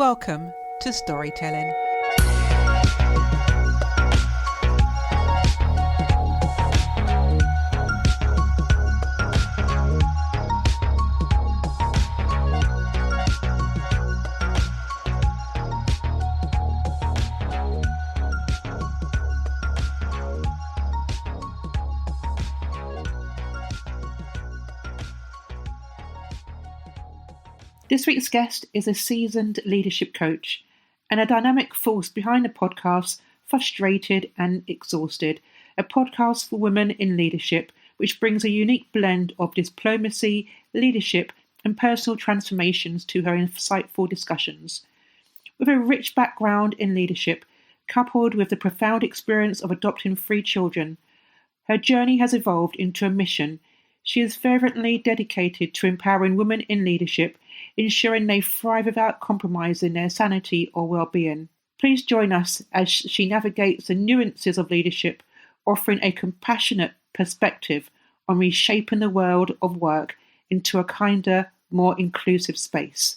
Welcome to Storytelling. This week's guest is a seasoned leadership coach and a dynamic force behind the podcast Frustrated and Exhausted, a podcast for women in leadership, which brings a unique blend of diplomacy, leadership, and personal transformations to her insightful discussions. With a rich background in leadership, coupled with the profound experience of adopting 3 children, her journey has evolved into a mission. She is fervently dedicated to empowering women in leadership, ensuring they thrive without compromising their sanity or well-being. Please join us as she navigates the nuances of leadership, offering a compassionate perspective on reshaping the world of work into a kinder, more inclusive space.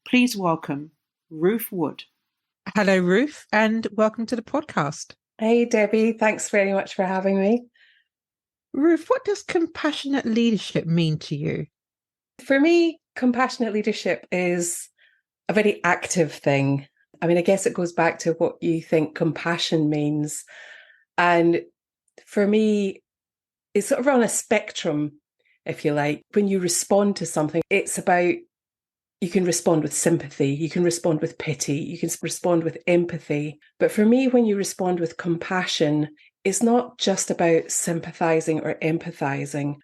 Please welcome Ruth Wood. Hello, Ruth, and welcome to the podcast. Hey, Debbie. Thanks very much for having me. Ruth, what does compassionate leadership mean to you? For me, compassionate leadership is a very active thing. I guess it goes back to what you think compassion means. And for me, it's sort of on a spectrum, if you like. When you respond to something, it's about, you can respond with sympathy, you can respond with pity, you can respond with empathy. But for me, when you respond with compassion, it's not just about sympathizing or empathizing.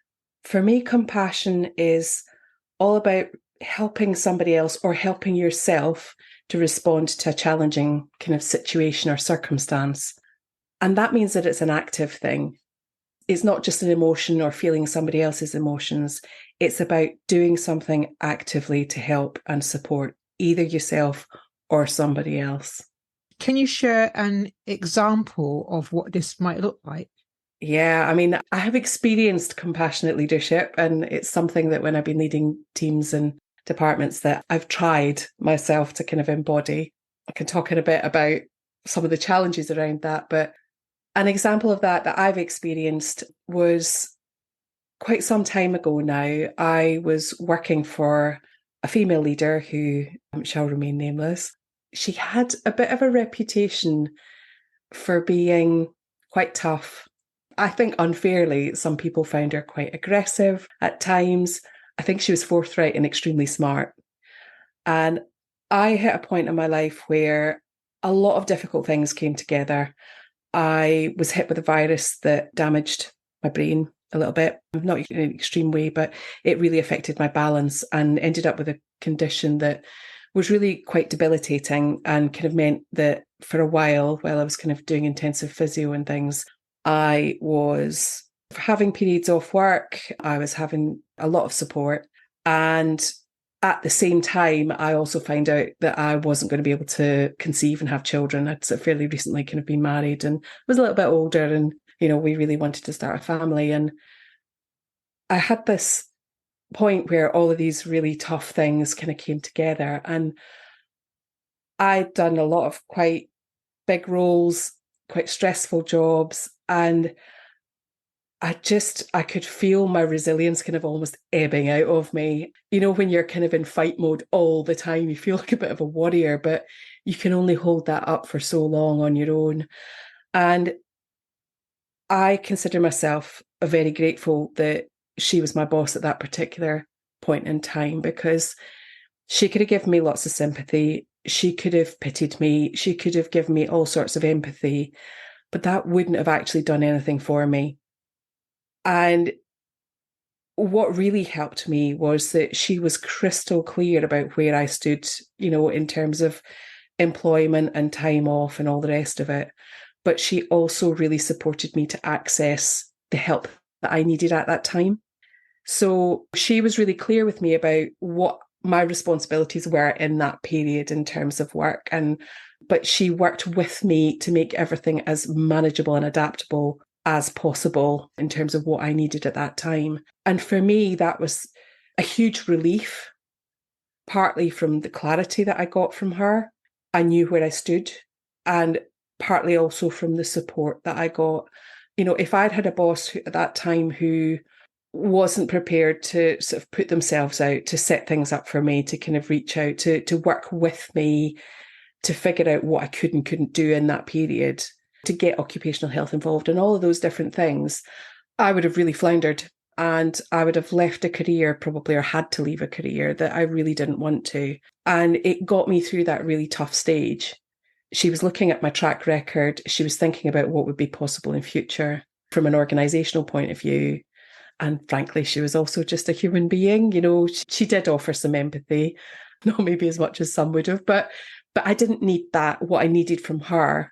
For me, compassion is all about helping somebody else or helping yourself to respond to a challenging kind of situation or circumstance. And that means that it's an active thing. It's not just an emotion or feeling somebody else's emotions. It's about doing something actively to help and support either yourself or somebody else. Can you share an example of what this might look like? Yeah, I have experienced compassionate leadership, and it's something that when I've been leading teams and departments that I've tried myself to kind of embody. I can talk in a bit about some of the challenges around that, but an example of that I've experienced was quite some time ago now. I was working for a female leader who shall remain nameless. She had a bit of a reputation for being quite tough. I think unfairly, some people found her quite aggressive at times. I think she was forthright and extremely smart. And I hit a point in my life where a lot of difficult things came together. I was hit with a virus that damaged my brain a little bit, not in an extreme way, but it really affected my balance and ended up with a condition that was really quite debilitating and kind of meant that for a while I was kind of doing intensive physio and things, I was having periods off work. I was having a lot of support. And at the same time, I also found out that I wasn't going to be able to conceive and have children. I'd fairly recently kind of been married and was a little bit older, and, we really wanted to start a family. And I had this point where all of these really tough things kind of came together, and I'd done a lot of quite big roles, quite stressful jobs, and I could feel my resilience kind of almost ebbing out of me. When you're kind of in fight mode all the time, you feel like a bit of a warrior, but you can only hold that up for so long on your own. And I consider myself very grateful that she was my boss at that particular point in time, because she could have given me lots of sympathy. She could have pitied me. She could have given me all sorts of empathy, but that wouldn't have actually done anything for me. And what really helped me was that she was crystal clear about where I stood, in terms of employment and time off and all the rest of it. But she also really supported me to access the help that I needed at that time. So she was really clear with me about what my responsibilities were in that period in terms of work. But she worked with me to make everything as manageable and adaptable as possible in terms of what I needed at that time. And for me, that was a huge relief, partly from the clarity that I got from her. I knew where I stood, and partly also from the support that I got. You know, if I'd had a boss at that time who wasn't prepared to sort of put themselves out, to set things up for me, to kind of reach out, to work with me, to figure out what I could and couldn't do in that period, to get occupational health involved and all of those different things, I would have really floundered, and I would have left a career probably, or had to leave a career that I really didn't want to. And it got me through that really tough stage. She was looking at my track record. She was thinking about what would be possible in future from an organisational point of view. And frankly, she was also just a human being. You know, she did offer some empathy, not maybe as much as some would have, but I didn't need that. What I needed from her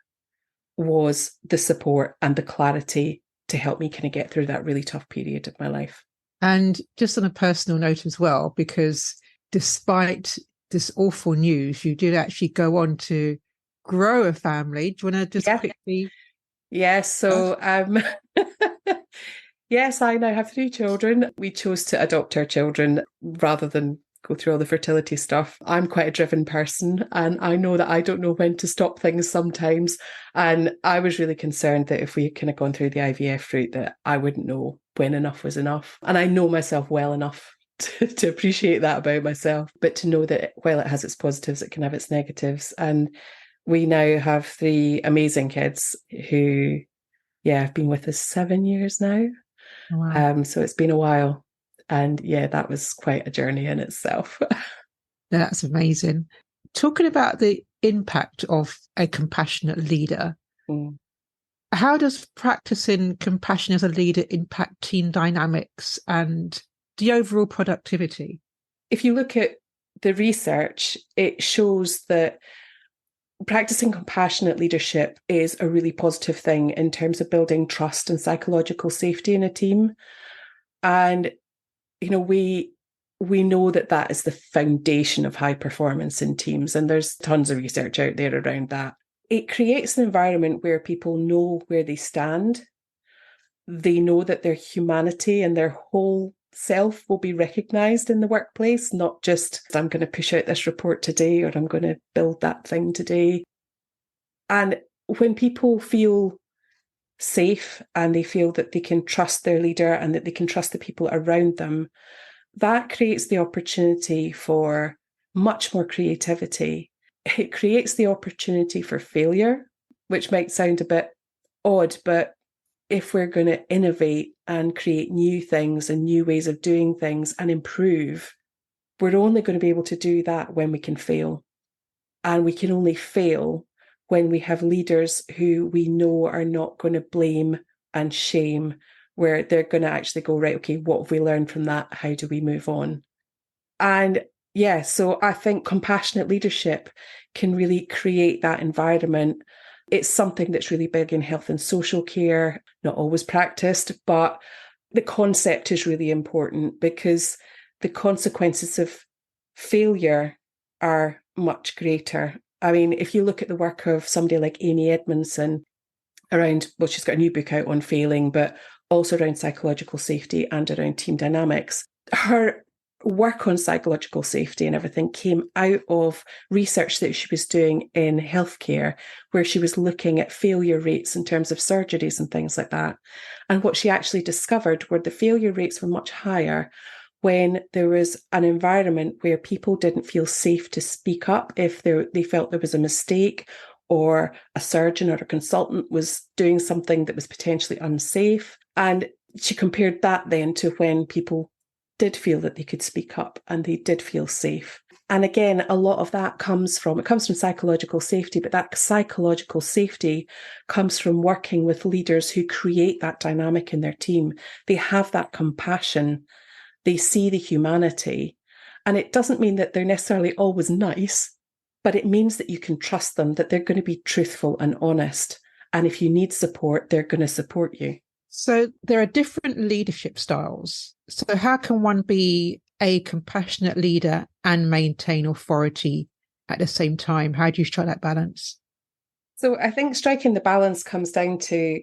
was the support and the clarity to help me kind of get through that really tough period of my life. And just on a personal note as well, because despite this awful news, you did actually go on to grow a family. Do you want to just quickly? Yes. So, yes, I now have 3 children. We chose to adopt our children rather than go through all the fertility stuff. I'm quite a driven person, and I know that I don't know when to stop things sometimes. And I was really concerned that if we had kind of gone through the IVF route, that I wouldn't know when enough was enough. And I know myself well enough to appreciate that about myself, but to know that while it has its positives, it can have its negatives. And we now have 3 amazing kids who, have been with us 7 years now. Wow. So it's been a while. And that was quite a journey in itself. That's amazing. Talking about the impact of a compassionate leader, how does practicing compassion as a leader impact team dynamics and the overall productivity? If you look at the research, it shows that practicing compassionate leadership is a really positive thing in terms of building trust and psychological safety in a team. And, you know, we know that that is the foundation of high performance in teams. And there's tons of research out there around that. It creates an environment where people know where they stand. They know that their humanity and their whole self will be recognised in the workplace, not just, I'm going to push out this report today, or I'm going to build that thing today. And when people feel safe and they feel that they can trust their leader and that they can trust the people around them, that creates the opportunity for much more creativity. It creates the opportunity for failure, which might sound a bit odd, but if we're going to innovate and create new things and new ways of doing things and improve, we're only going to be able to do that when we can fail. And we can only fail when we have leaders who we know are not going to blame and shame, where they're going to actually go, right, okay, what have we learned from that? How do we move on? And so I think compassionate leadership can really create that environment. It's something that's really big in health and social care, not always practiced, but the concept is really important because the consequences of failure are much greater. I mean, if you look at the work of somebody like Amy Edmondson around, well, she's got a new book out on failing, but also around psychological safety and around team dynamics. Her work on psychological safety and everything came out of research that she was doing in healthcare, where she was looking at failure rates in terms of surgeries and things like that. And what she actually discovered were the failure rates were much higher when there was an environment where people didn't feel safe to speak up if they felt there was a mistake, or a surgeon or a consultant was doing something that was potentially unsafe. And she compared that then to when people did feel that they could speak up and they did feel safe. And again, a lot of that comes from psychological safety, but that psychological safety comes from working with leaders who create that dynamic in their team. They have that compassion. They see the humanity. And it doesn't mean that they're necessarily always nice, but it means that you can trust them, that they're going to be truthful and honest. And if you need support, they're going to support you. So there are different leadership styles. So how can one be a compassionate leader and maintain authority at the same time? How do you strike that balance? So I think striking the balance comes down to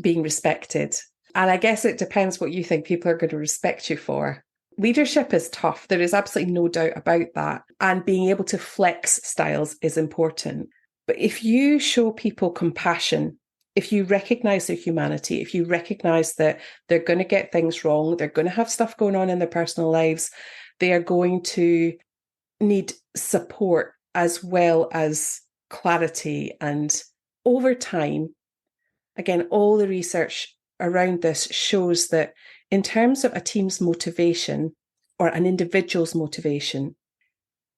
being respected. And I guess it depends what you think people are going to respect you for. Leadership is tough. There is absolutely no doubt about that. And being able to flex styles is important. But if you show people compassion, if you recognize their humanity, if you recognize that they're going to get things wrong, they're going to have stuff going on in their personal lives, they are going to need support as well as clarity. And over time, again, all the research around this shows that in terms of a team's motivation or an individual's motivation,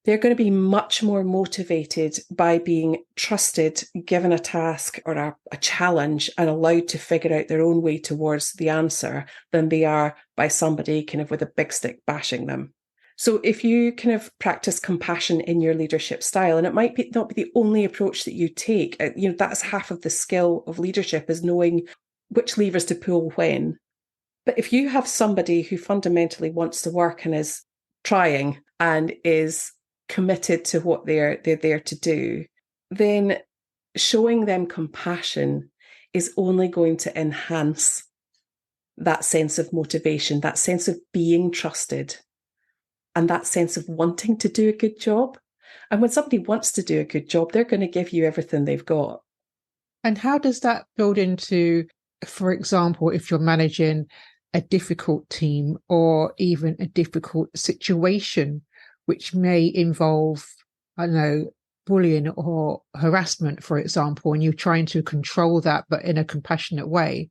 they're going to be much more motivated by being trusted, given a task or a challenge and allowed to figure out their own way towards the answer than they are by somebody kind of with a big stick bashing them. So if you kind of practice compassion in your leadership style, and it might be not be the only approach that you take, that's half of the skill of leadership, is knowing which levers to pull when. But if you have somebody who fundamentally wants to work and is trying and is committed to what they're there to do, then showing them compassion is only going to enhance that sense of motivation, that sense of being trusted, and that sense of wanting to do a good job. And when somebody wants to do a good job, they're going to give you everything they've got. And how does that build into, for example, if you're managing a difficult team or even a difficult situation, which may involve, I don't know, bullying or harassment, for example, and you're trying to control that, but in a compassionate way?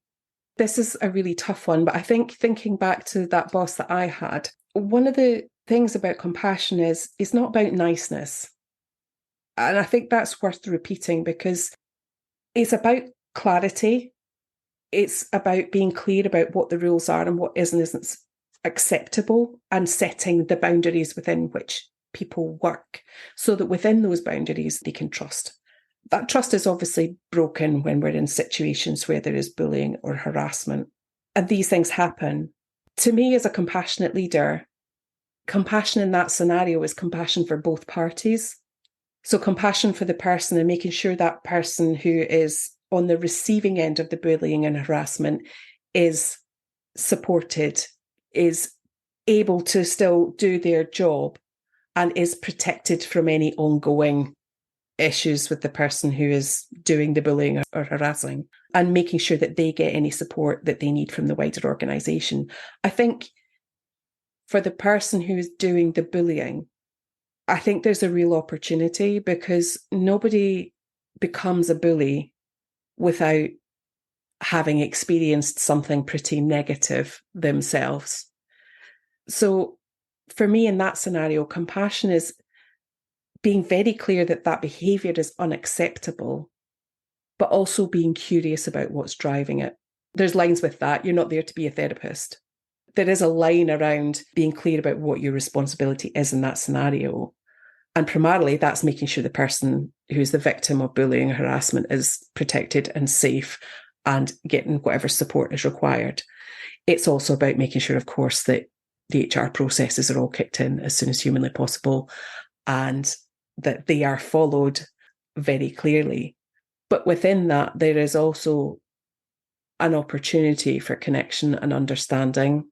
This is a really tough one, but I think thinking back to that boss that I had, one of the things about compassion is it's not about niceness. And I think that's worth repeating, because it's about clarity. It's about being clear about what the rules are and what isn't acceptable, and setting the boundaries within which people work so that within those boundaries they can trust. That trust is obviously broken when we're in situations where there is bullying or harassment. And these things happen. To me, as a compassionate leader, compassion in that scenario is compassion for both parties. So compassion for the person and making sure that person who is on the receiving end of the bullying and harassment is supported, is able to still do their job, and is protected from any ongoing issues with the person who is doing the bullying or harassing, and making sure that they get any support that they need from the wider organisation. I think for the person who is doing the bullying, I think there's a real opportunity, because nobody becomes a bully without having experienced something pretty negative themselves. So for me, in that scenario, compassion is being very clear that that behaviour is unacceptable, but also being curious about what's driving it. There's lines with that. You're not there to be a therapist. There is a line around being clear about what your responsibility is in that scenario. And primarily, that's making sure the person who's the victim of bullying or harassment is protected and safe and getting whatever support is required. It's also about making sure, of course, that the HR processes are all kicked in as soon as humanly possible and that they are followed very clearly. But within that, there is also an opportunity for connection and understanding.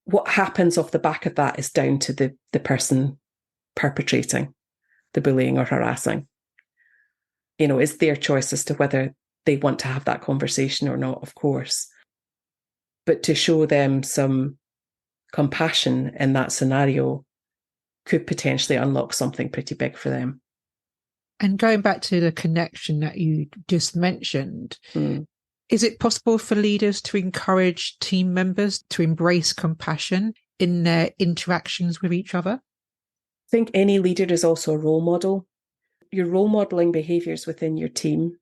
What happens off the back of that is down to the person perpetrating the bullying or harassing. It's their choice as to whether they want to have that conversation or not, of course. But to show them some compassion in that scenario could potentially unlock something pretty big for them. And going back to the connection that you just mentioned, is it possible for leaders to encourage team members to embrace compassion in their interactions with each other? I think any leader is also a role model. You're role modeling behaviours within your team.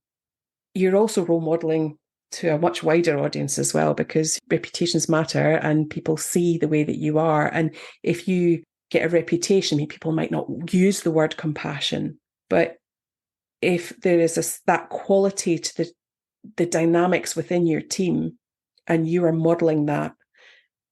You're also role modeling to a much wider audience as well, because reputations matter and people see the way that you are. And if you get a reputation, people might not use the word compassion, but if there is that quality to the dynamics within your team, and you are modeling that,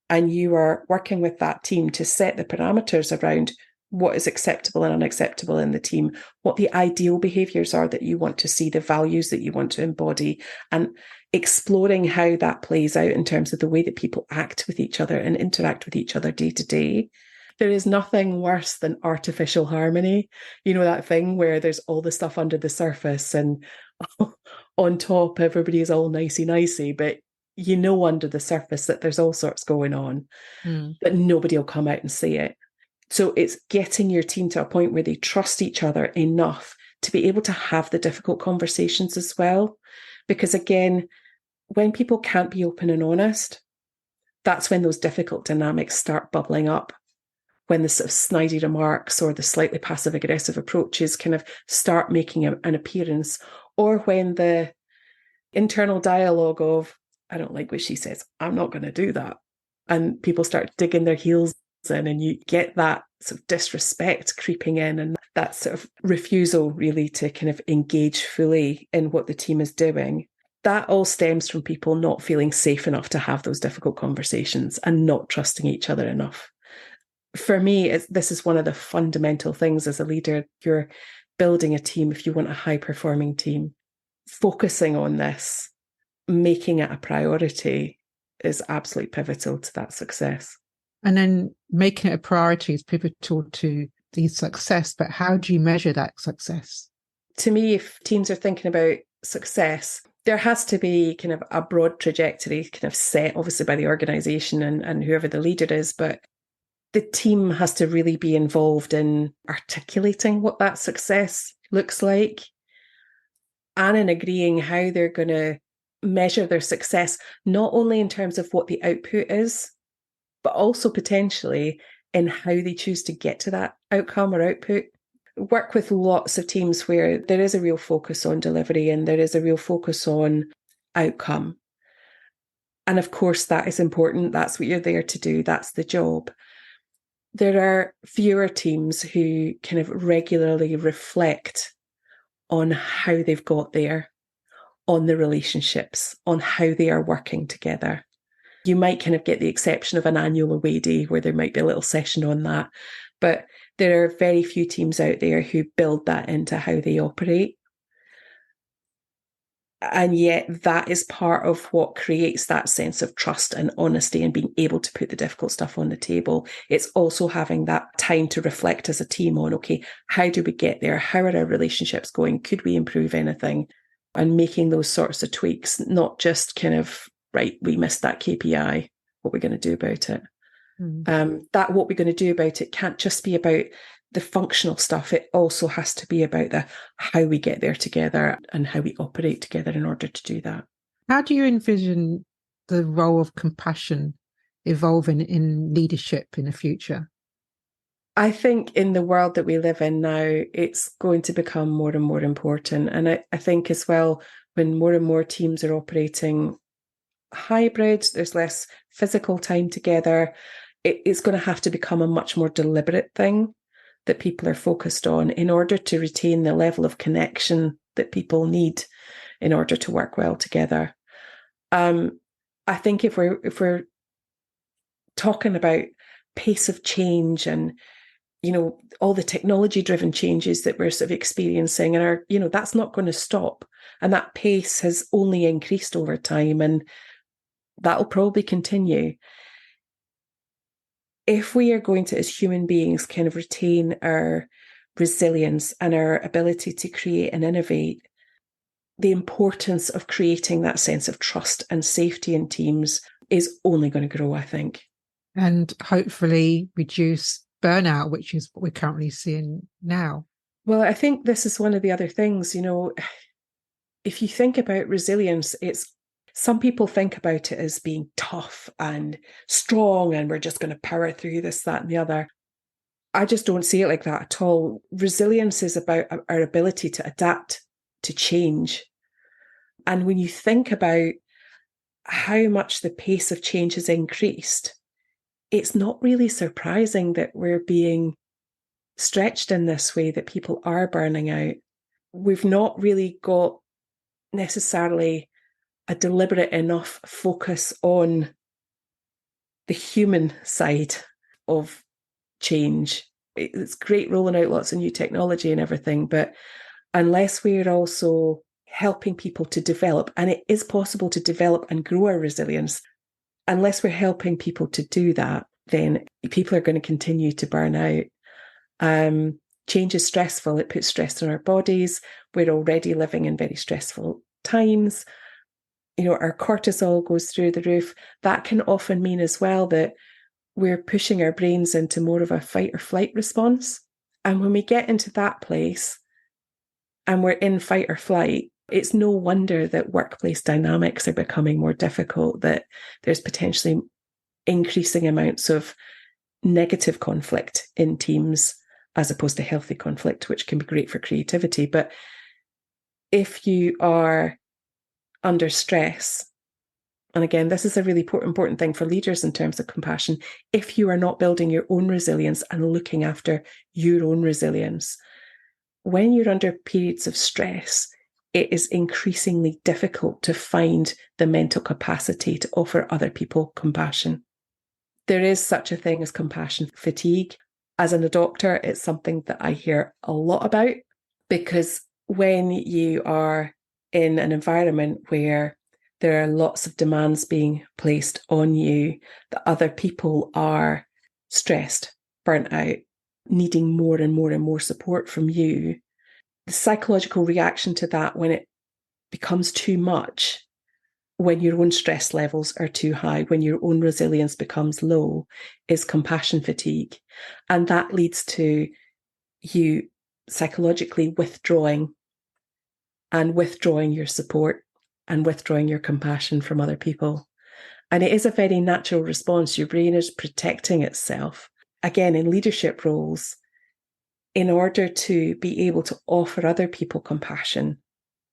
and you are working with that team to set the parameters around what is acceptable and unacceptable in the team, what the ideal behaviours are that you want to see, the values that you want to embody. And exploring how that plays out in terms of the way that people act with each other and interact with each other day to day. There is nothing worse than artificial harmony. You know, that thing where there's all the stuff under the surface and on top, everybody is all nicey, but you know, under the surface that there's all sorts going on, but nobody will come out and say it. So it's getting your team to a point where they trust each other enough to be able to have the difficult conversations as well. Because again, when people can't be open and honest, that's when those difficult dynamics start bubbling up. When the sort of snidey remarks or the slightly passive aggressive approaches kind of start making an appearance, or when the internal dialogue of, I don't like what she says, I'm not going to do that. And people start digging their heels in, and you get that sort of disrespect creeping in, and that sort of refusal really to kind of engage fully in what the team is doing. That all stems from people not feeling safe enough to have those difficult conversations and not trusting each other enough. For me, this is one of the fundamental things as a leader. You're building a team, if you want a high-performing team, focusing on this, making it a priority is absolutely pivotal to that success. And then making it a priority is pivotal to the success, but how do you measure that success? To me, if teams are thinking about success, there has to be kind of a broad trajectory kind of set, obviously, by the organisation and whoever the leader is, but the team has to really be involved in articulating what that success looks like and in agreeing how they're going to measure their success, not only in terms of what the output is, but also potentially in how they choose to get to that outcome or output. Work with lots of teams where there is a real focus on delivery and there is a real focus on outcome. And of course, that is important. That's what you're there to do. That's the job. There are fewer teams who kind of regularly reflect on how they've got there, on the relationships, on how they are working together. You might kind of get the exception of an annual away day where there might be a little session on that. But there are very few teams out there who build that into how they operate. And yet that is part of what creates that sense of trust and honesty and being able to put the difficult stuff on the table. It's also having that time to reflect as a team on, okay, how do we get there? How are our relationships going? Could we improve anything? And making those sorts of tweaks, not just kind of, right, we missed that KPI, what we're going to do about it. That what we're going to do about it can't just be about the functional stuff. It also has to be about the how we get there together and how we operate together in order to do that. How do you envision the role of compassion evolving in leadership in the future? I think in the world that we live in now, it's going to become more and more important. And I think as well, when more and more teams are operating hybrid, there's less physical time together, it's going to have to become a much more deliberate thing that people are focused on in order to retain the level of connection that people need in order to work well together. I think if we're talking about pace of change and, you know, all the technology driven changes that we're sort of experiencing and are, you know, that's not going to stop. And that pace has only increased over time and that'll probably continue. If we are going to, as human beings, kind of retain our resilience and our ability to create and innovate, the importance of creating that sense of trust and safety in teams is only going to grow, I think. And hopefully reduce burnout, which is what we're currently seeing now. Well, I think this is one of the other things, you know, if you think about resilience, some people think about it as being tough and strong and we're just going to power through this, that, and the other. I just don't see it like that at all. Resilience is about our ability to adapt to change. And when you think about how much the pace of change has increased, it's not really surprising that we're being stretched in this way, that people are burning out. We've not really got necessarily a deliberate enough focus on the human side of change. It's great rolling out lots of new technology and everything, but unless we're also helping people to develop, and it is possible to develop and grow our resilience. Unless we're helping people to do that, then people are going to continue to burn out. Change is stressful. It puts stress on our bodies. We're already living in very stressful times. Our cortisol goes through the roof. That can often mean as well that we're pushing our brains into more of a fight or flight response. And when we get into that place and we're in fight or flight, it's no wonder that workplace dynamics are becoming more difficult, that there's potentially increasing amounts of negative conflict in teams as opposed to healthy conflict, which can be great for creativity. But if you are under stress, and again, this is a really important thing for leaders in terms of compassion, if you are not building your own resilience and looking after your own resilience, when you're under periods of stress, it is increasingly difficult to find the mental capacity to offer other people compassion. There is such a thing as compassion fatigue. As a doctor, it's something that I hear a lot about, because when you are in an environment where there are lots of demands being placed on you, that other people are stressed, burnt out, needing more and more and more support from you, the psychological reaction to that when it becomes too much, when your own stress levels are too high, when your own resilience becomes low, is compassion fatigue. And that leads to you psychologically withdrawing your support and withdrawing your compassion from other people. And it is a very natural response. Your brain is protecting itself. Again, in leadership roles, in order to be able to offer other people compassion,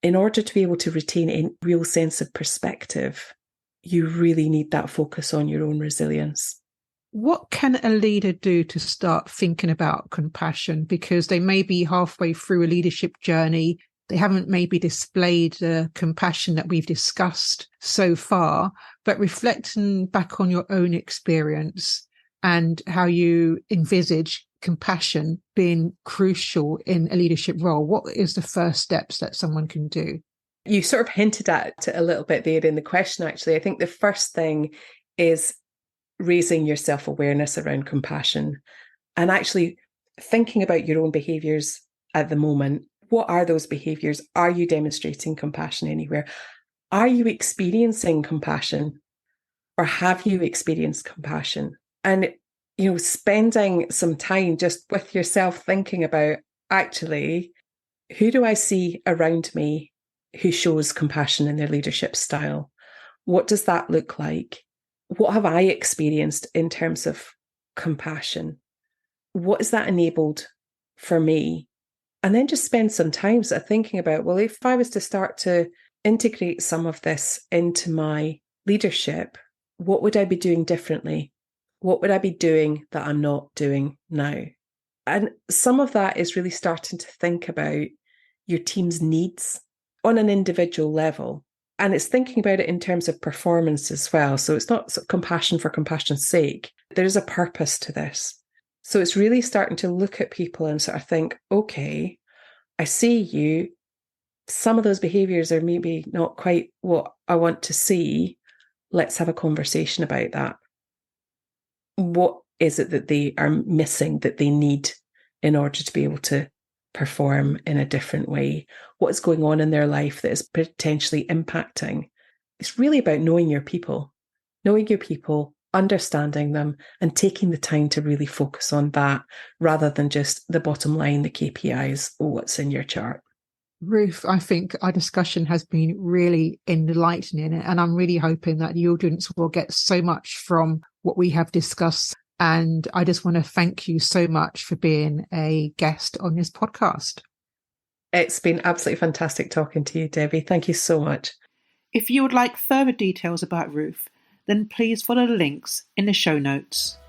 in order to be able to retain a real sense of perspective, you really need that focus on your own resilience. What can a leader do to start thinking about compassion? Because they may be halfway through a leadership journey. They haven't maybe displayed the compassion that we've discussed so far, but reflecting back on your own experience and how you envisage compassion being crucial in a leadership role, what is the first steps that someone can do? You sort of hinted at it a little bit there in the question, actually. I think the first thing is raising your self-awareness around compassion and actually thinking about your own behaviours at the moment. What are those behaviours? Are you demonstrating compassion anywhere? Are you experiencing compassion, or have you experienced compassion? And spending some time just with yourself thinking about, actually, who do I see around me who shows compassion in their leadership style? What does that look like? What have I experienced in terms of compassion? What has that enabled for me? And then just spend some time sort of thinking about, well, if I was to start to integrate some of this into my leadership, what would I be doing differently? What would I be doing that I'm not doing now? And some of that is really starting to think about your team's needs on an individual level. And it's thinking about it in terms of performance as well. So it's not sort of compassion for compassion's sake. There's a purpose to this. So it's really starting to look at people and sort of think, okay, I see you. Some of those behaviours are maybe not quite what I want to see. Let's have a conversation about that. What is it that they are missing, that they need in order to be able to perform in a different way? What is going on in their life that is potentially impacting? It's really about knowing your people, understanding them, and taking the time to really focus on that rather than just the bottom line, the KPIs, or what's in your chart. Ruth, I think our discussion has been really enlightening, and I'm really hoping that the audience will get so much from what we have discussed. And I just want to thank you so much for being a guest on this podcast. It's been absolutely fantastic talking to you, Debbie. Thank you so much. If you would like further details about Ruth, then please follow the links in the show notes.